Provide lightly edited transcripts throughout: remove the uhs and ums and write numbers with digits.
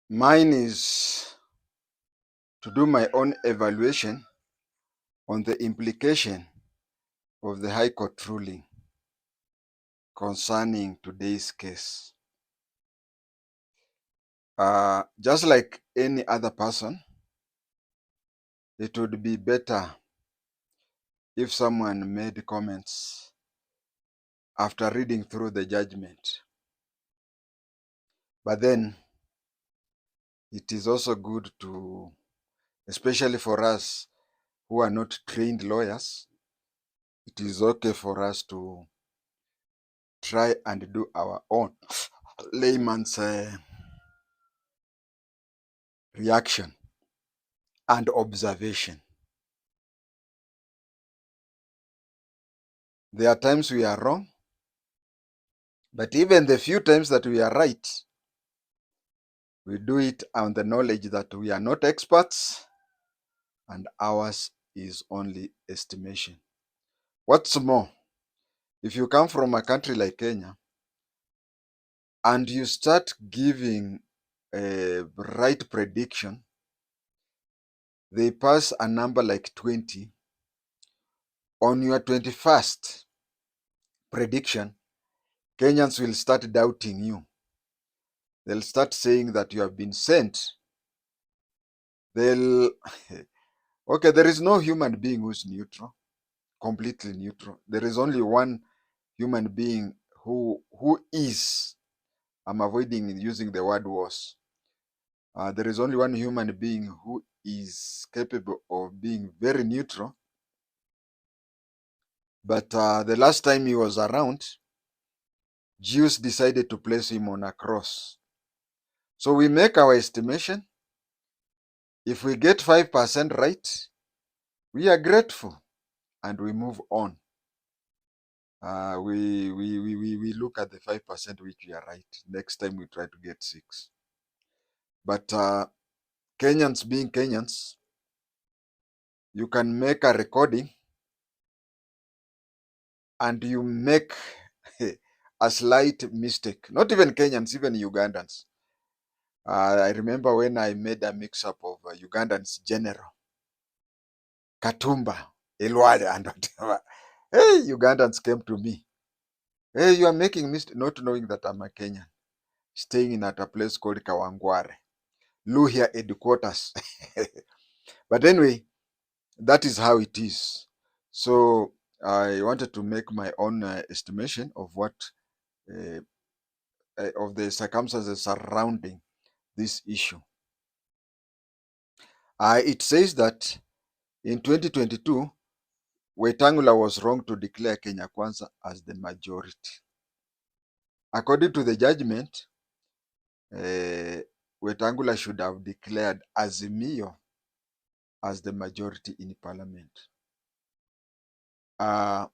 Mine is to do my own evaluation on the implication of the High Court ruling concerning today's case. Just like any other person, it would be better if someone made comments after reading through the judgment. But then it is also good to, especially for us who are not trained lawyers, it is okay for us to try and do our own layman's reaction and observation. There are times we are wrong, but even the few times that we are right, we do it on the knowledge that we are not experts and ours is only estimation. What's more, if you come from a country like Kenya and you start giving a right prediction, they pass a number like 20. On your 21st prediction, Kenyans will start doubting you. They'll start saying that you have been sent. They'll okay, there is no human being who's neutral, completely neutral. There is only one human being who is, I'm avoiding using the word was. There is only one human being who is capable of being very neutral. But the last time he was around, Jews decided to place him on a cross. So we make our estimation. If we get 5% right, we are grateful and we move on. We look at the 5% which we are right. Next time we try to get 6. But Kenyans being Kenyans, you can make a recording and you make a slight mistake. Not even Kenyans, even Ugandans. I remember when I made a mix-up of Ugandans General, Katumba, Elwale, and whatever. Hey, Ugandans came to me. Hey, you are making mistake, not knowing that I'm a Kenyan, staying in at a place called Kawangware, Luhya headquarters. But anyway, that is how it is. So I wanted to make my own estimation of what of the circumstances surrounding this issue. It says that in 2022, Wetangula was wrong to declare Kenya Kwanza as the majority. According to the judgment, Wetangula should have declared Azimio as the majority in parliament. I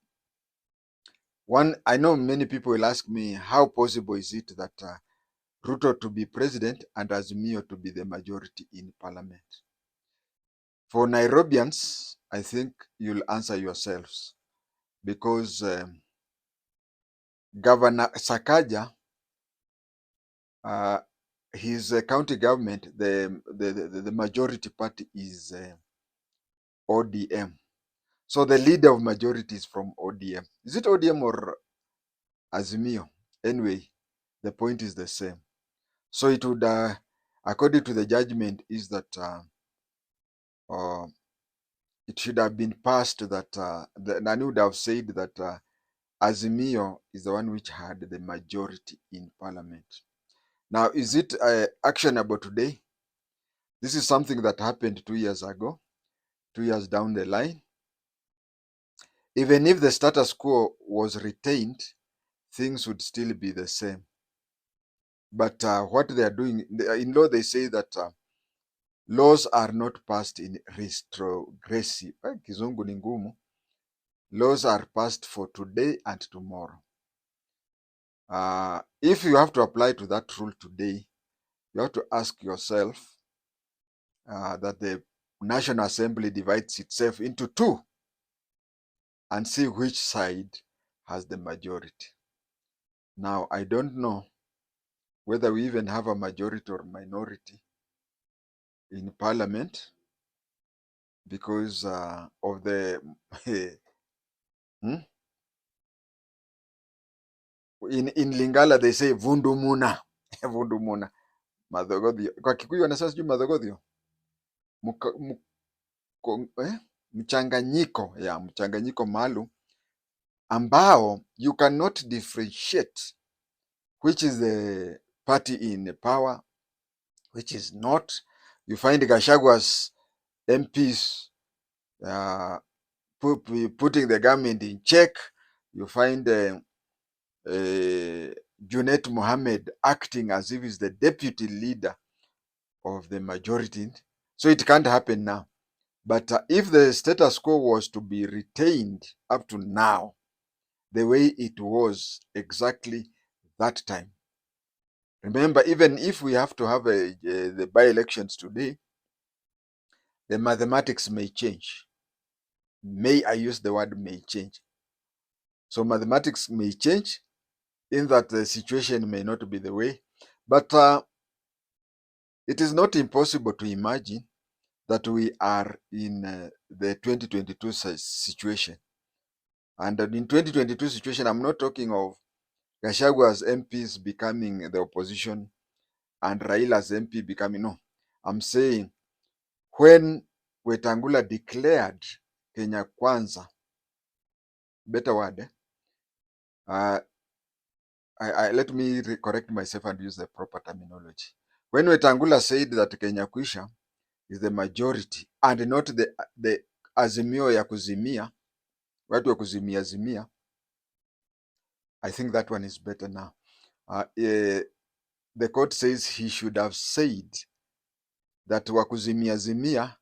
know many people will ask me, how possible is it that Ruto to be president and Azimio to be the majority in parliament? For Nairobians, I think you'll answer yourselves, because Governor Sakaja, his county government, the majority party is ODM. So the leader of majority is from ODM. Is it ODM or Azimio? Anyway, the point is the same. So it would, according to the judgment, is that it should have been passed that Nani would have said that Azimio is the one which had the majority in parliament. Now, is it actionable today? This is something that happened 2 years ago, 2 years down the line. Even if the status quo was retained, things would still be the same. But what they are doing, in law, they say that laws are not passed in retrogressive. Kizungu ni ngumu. Laws are passed for today and tomorrow. If you have to apply to that rule today, you have to ask yourself that the National Assembly divides itself into 2 and see which side has the majority. Now, I don't know whether we even have a majority or minority in parliament because of the in Lingala they say vundumuna vundumuna madhogodhio. Kwa Kikuyu wanasema sijui madhogodhio mchanganyiko ya mchanganyiko maalum ambao you cannot differentiate which is the party in power, which is not. You find Gachagwa's MPs putting the government in check. You find Junet Mohammed acting as if he's the deputy leader of the majority. So it can't happen now. But if the status quo was to be retained up to now, the way it was exactly that time. Remember, even if we have to have the by-elections today, the mathematics may change. May I use the word may change? So mathematics may change in that the situation may not be the way. But it is not impossible to imagine that we are in the 2022 situation. And in 2022 situation, I'm not talking of Gachagwa's MPs becoming the opposition and Raila's MP becoming, no. I'm saying when Wetangula declared Kenya Kwanza, better word, let me correct myself and use the proper terminology. When Wetangula said that Kenya Kwisha is the majority and not the azimio ya kuzimia, watu wa kuzimia zimia, I think that one is better now. The court says he should have said that wa kuzimia zimia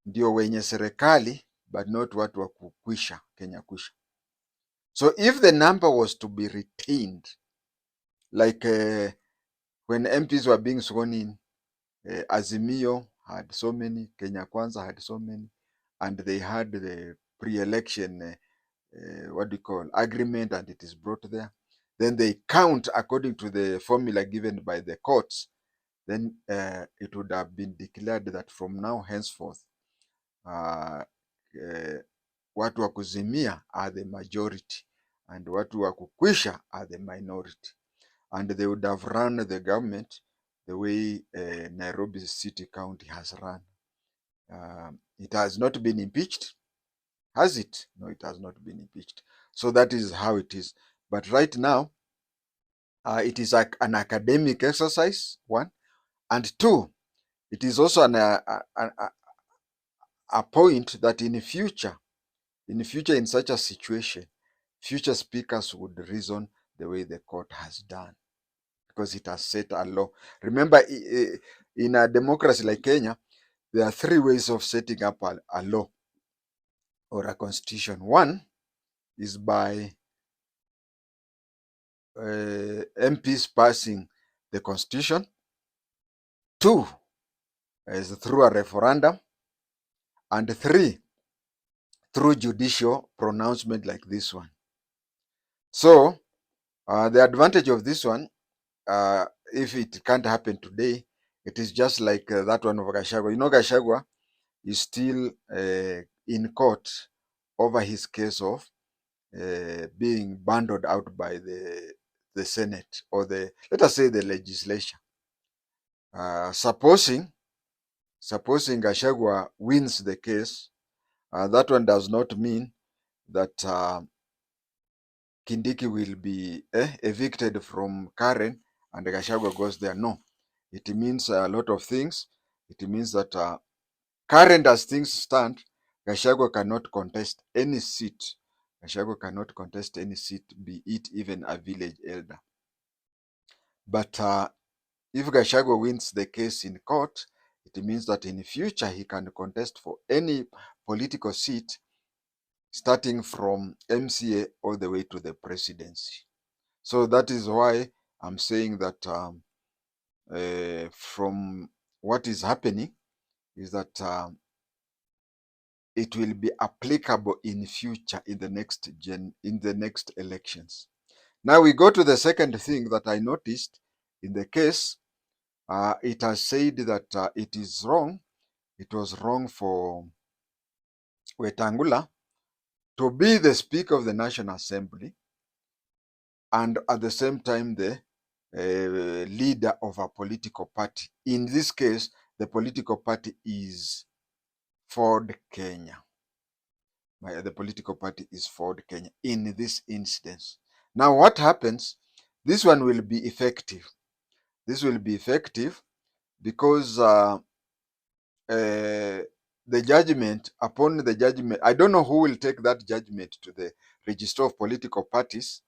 ndio wenye serikali but not watu wa kukwisha, Kenya Kwisha. So if the number was to be retained, like when MPs were being sworn in, Azimio had so many, Kenya Kwanza had so many, and they had the pre-election, agreement, and it is brought there. Then they count according to the formula given by the courts. Then it would have been declared that from now henceforth, watu wa kuzimia are the majority and watu wa kukwisha are the minority, and they would have run the government the way Nairobi City County has run. It has not been impeached, has it? No, it has not been impeached. So that is how it is. But right now, it is like an academic exercise, one, and two, it is also a point that in future, in such a situation, future speakers would reason the way the court has done, because it has set a law. Remember, in a democracy like Kenya, there are three ways of setting up a law or a constitution. One is by MPs passing the constitution. Two is through a referendum. And three, through judicial pronouncement like this one. So the advantage of this one, if it can't happen today, it is just like that one of Gachagua. You know, Gachagua is still in court over his case of being bundled out by the Senate, or let us say the legislature. Supposing Gachagua wins the case, that one does not mean that Kindiki will be evicted from Karen and Gachagua goes there. No, it means a lot of things. It means that current as things stand, Gachagua cannot contest any seat. Gachagua cannot contest any seat, be it even a village elder. But if Gachagua wins the case in court, it means that in the future he can contest for any political seat, starting from MCA all the way to the presidency. So that is why I'm saying that from what is happening is that it will be applicable in future, in the next elections. Now we go to the second thing that I noticed In the case, it has said that it is wrong. It was wrong for Wetangula to be the Speaker of the National Assembly and at the same time the leader of a political party. In this case, the political party is Ford Kenya. The political party is Ford Kenya in this instance. Now, what happens? This one will be effective. This will be effective because the judgment, upon the judgment, I don't know who will take that judgment to the register of political parties.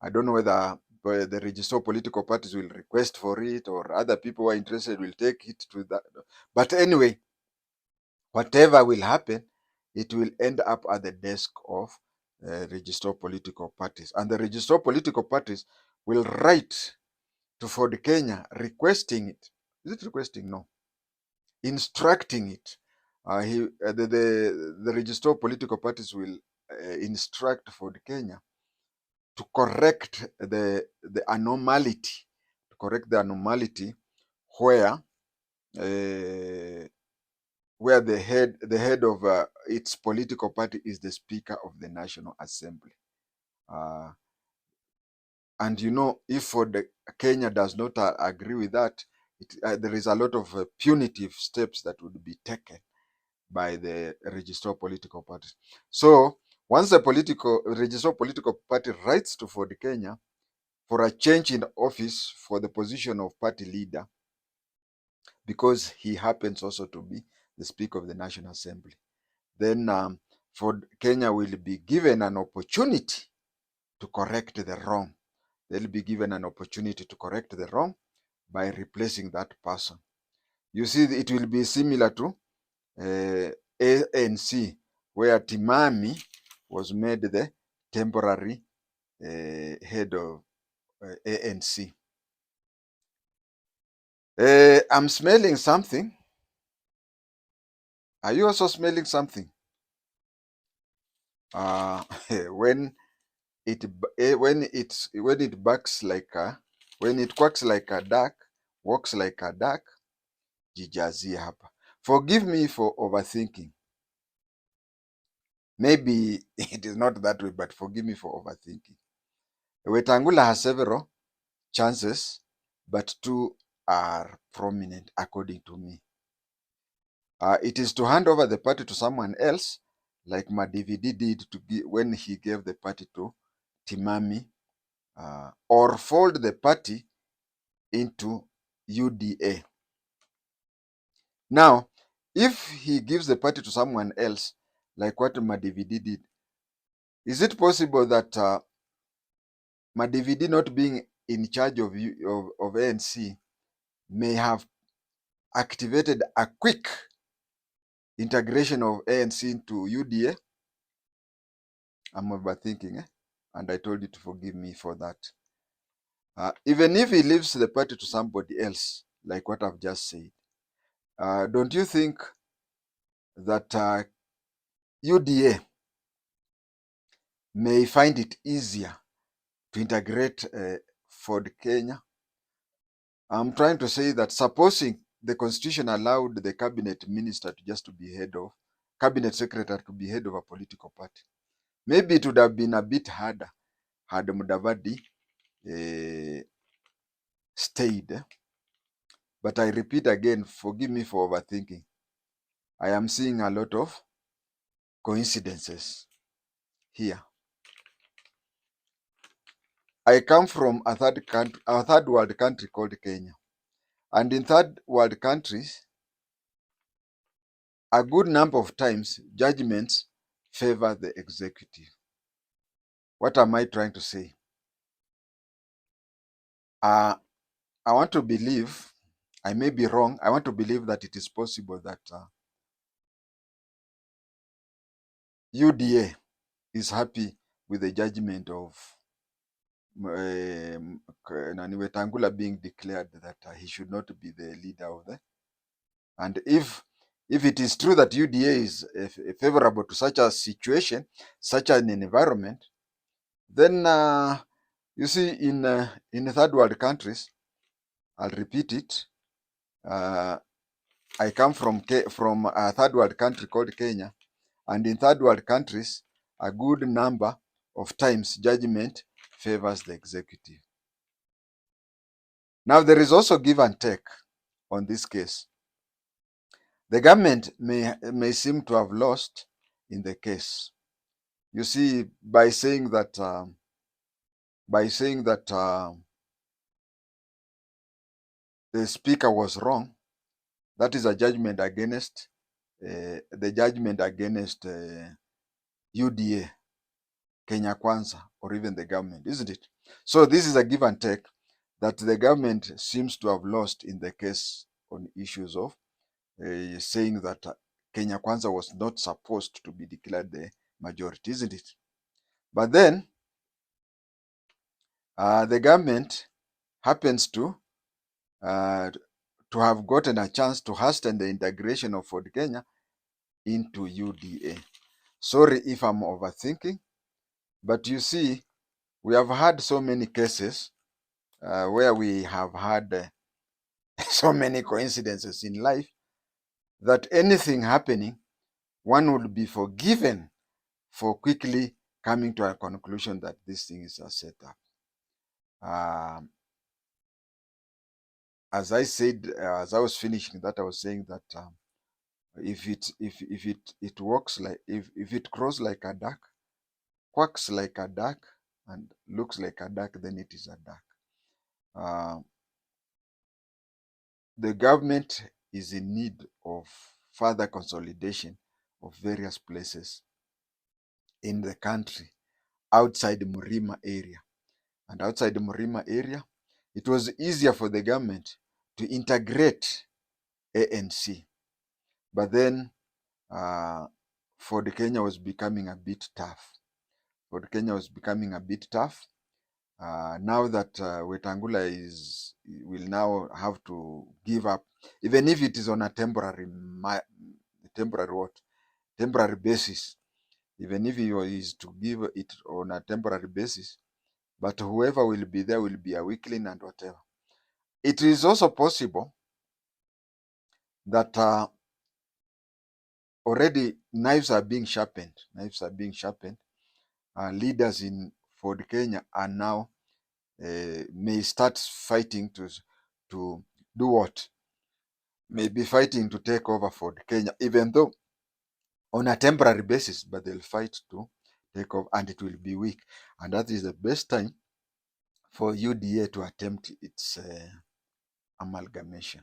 I don't know whether the register of political parties will request for it or other people who are interested will take it to that. But anyway, whatever will happen, it will end up at the desk of register of political parties. And the register of political parties will write to Ford Kenya requesting it. Is it requesting? No. Instructing it. The register of political parties will instruct Ford Kenya to correct the anomality, where the head of its political party is the Speaker of the National Assembly. And you know, if Ford Kenya does not agree with that, there is a lot of punitive steps that would be taken by the register of political parties. So once the register of political party writes to Ford Kenya for a change in office for the position of party leader, because he happens also to be the Speaker of the National Assembly, then Ford Kenya will be given an opportunity to correct the wrong. They'll be given an opportunity to correct the wrong by replacing that person. You see, it will be similar to ANC, where Timami was made the temporary head of ANC. I'm smelling something. Are you also smelling something? When it barks like a, when it quacks like a duck, walks like a duck, jijazie hapa. Forgive me for overthinking. Maybe it is not that way, but forgive me for overthinking. Wetangula has several chances, but two are prominent according to me. It is to hand over the party to someone else, like Madividi did when he gave the party to Timami, or fold the party into UDA. Now, if he gives the party to someone else, like what Madividi did, is it possible that Madividi not being in charge of ANC may have activated a quick integration of ANC into UDA? I'm overthinking, and I told you to forgive me for that. Even if he leaves the party to somebody else, like what I've just said, don't you think that UDA may find it easier to integrate Ford Kenya? I'm trying to say that supposing the constitution allowed the cabinet minister to just to be head of, cabinet secretary to be head of a political party, maybe it would have been a bit harder had Mudavadi stayed. But I repeat again, forgive me for overthinking. I am seeing a lot of coincidences here. I come from a third world country called Kenya. And in third world countries, a good number of times, judgments favor the executive. What am I trying to say? I want to believe, I may be wrong, I want to believe that it is possible that UDA is happy with the judgment of Wetangula being declared that he should not be the leader of the. And if it is true that UDA is favorable to such a situation, such an environment, then you see in third world countries, I'll repeat it. I come from a third world country called Kenya, and in third world countries, a good number of times judgment favors the executive. Now, there is also give and take on this case. The government may seem to have lost in the case. You see, by saying that the speaker was wrong, that is a judgment against UDA, Kenya Kwanza, or even the government, isn't it? So this is a give and take that the government seems to have lost in the case on issues of saying that Kenya Kwanza was not supposed to be declared the majority, isn't it? But then the government happens to have gotten a chance to hasten the integration of Ford Kenya into UDA. Sorry if I'm overthinking, but you see, we have had so many cases where we have had so many coincidences in life that anything happening, one would be forgiven for quickly coming to a conclusion that this thing is a setup. As I said, as I was finishing that, I was saying that if it works like if it crows like a duck, quacks like a duck, and looks like a duck, then it is a duck. The government is in need of further consolidation of various places in the country outside the Murima area. And outside the Murima area, it was easier for the government to integrate ANC. But then Ford Kenya was becoming a bit tough. Ford Kenya was becoming a bit tough. Now that Wetangula will now have to give up, even if it is on a temporary basis, even if he is to give it on a temporary basis, but whoever will be there will be a weakling and whatever. It is also possible that already knives are being sharpened. Leaders in Ford Kenya are now may start fighting to do what? May be fighting to take over Ford Kenya, even though on a temporary basis, but they'll fight to take over and it will be weak. And that is the best time for UDA to attempt its amalgamation.